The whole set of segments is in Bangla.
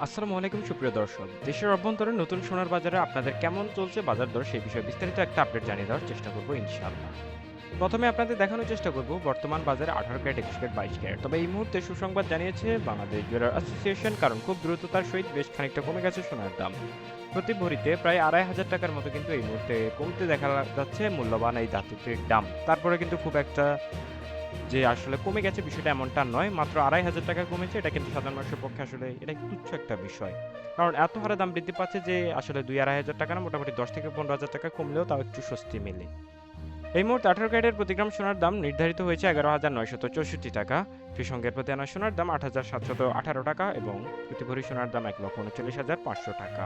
আসসালামু আলাইকুম সুপ্রিয় দর্শক। দেশের অভ্যন্তরে নতুন সোনার বাজারে আপনাদের কেমন চলছে বাজার দর সেই বিষয়ে বিস্তারিত একটা আপডেট জানিয়ে দেওয়ার চেষ্টা করব ইনশাআল্লাহ। প্রথমে আপনাদের দেখানোর চেষ্টা করব বর্তমান বাজারে 18 ক্যারেট 21 ক্যারেট 22 ক্যারেট। তবে এই মুহূর্তে সুসংবাদ জানিয়েছে বাংলাদেশ জুয়েলার অ্যাসোসিয়েশন, কারণ খুব দ্রুততার সহিত বেশ খানিকটা কমে গেছে সোনার দাম। প্রতি ভরিতে প্রায় 2,500 টাকার মতো কিন্তু এই মুহূর্তে কমতে দেখা যাচ্ছে মূল্যবান এই ধাতুটির দাম। তারপরে কিন্তু খুব একটা যে আসলে কমে গেছে বিষয়টা এমনটা নয়। মাত্র 2,500 টাকা কমেছে। এটা কিন্তু সাধারণ মানুষের পক্ষে আসলে এটা তুচ্ছ একটা বিষয়। কারণ এত হারে দাম বৃদ্ধি পাচ্ছে যে আসলে 2,500 টাকা না, মোটামুটি 10 থেকে 15,000 টাকা কমলেও তাও একটু স্বস্তি মেলে। এই মুহূর্তে 18 ক্যারেটের প্রতি গ্রাম সোনার দাম নির্ধারিত হয়েছে 11,964 টাকা। সেই সঙ্গে প্রতি আনা সোনার দাম 8,718 টাকা এবং প্রতি ভরি সোনার দাম 1,39,500 টাকা।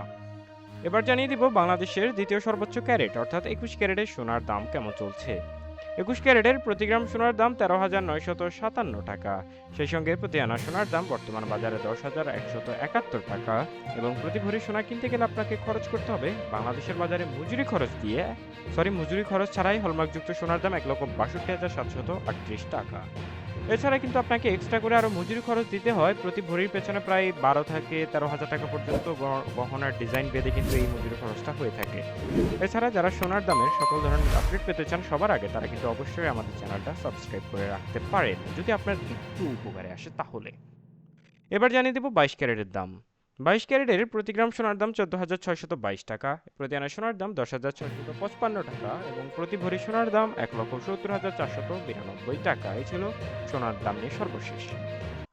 এবার জানিয়ে দিব বাংলাদেশের দ্বিতীয় সর্বোচ্চ ক্যারেট অর্থাৎ 21 ক্যারেটের সোনার দাম কেমন চলছে। 21 ক্যারেটের প্রতি গ্রাম সোনার দাম 13,957 টাকা। সেই সঙ্গে প্রতি আনা সোনার দাম বর্তমান বাজারে 10,171 টাকা এবং প্রতি ভরি সোনা কিনতে গেলে আপনাকে খরচ করতে হবে বাংলাদেশের বাজারে মজুরি খরচ ছাড়াই হলমার্কযুক্ত সোনার দাম 1,62,738 টাকা। এছাড়া কিন্তু আপনাকে এক্সট্রা করে আরো মজুরি খরচ দিতে হয়। প্রতি ভরির পেছনে প্রায় 12 থেকে 13,000 টাকা পর্যন্ত গহনার ডিজাইন বেঁধে কিন্তু এই মজুরি খরচটা হয়ে থাকে। এছাড়া যারা সোনার দামের সকল ধরনের আপডেট পেতে চান সবার আগে, তারা কিন্তু অবশ্যই আমাদের চ্যানেলটা সাবস্ক্রাইব করে রাখতে পারেন যদি আপনার একটু উপকারে আসে তাহলে। এবার জানিয়ে দেব 22 ক্যারেটের দাম। 22 ক্যারেটের প্রতি গ্রাম সোনার দাম 14,622 টাকা, প্রতি আনা সোনার দাম 10,655 টাকা এবং প্রতি ভরি সোনার দাম 1,70,492 টাকা। এই ছিল সোনার দাম নিয়ে সর্বশেষ।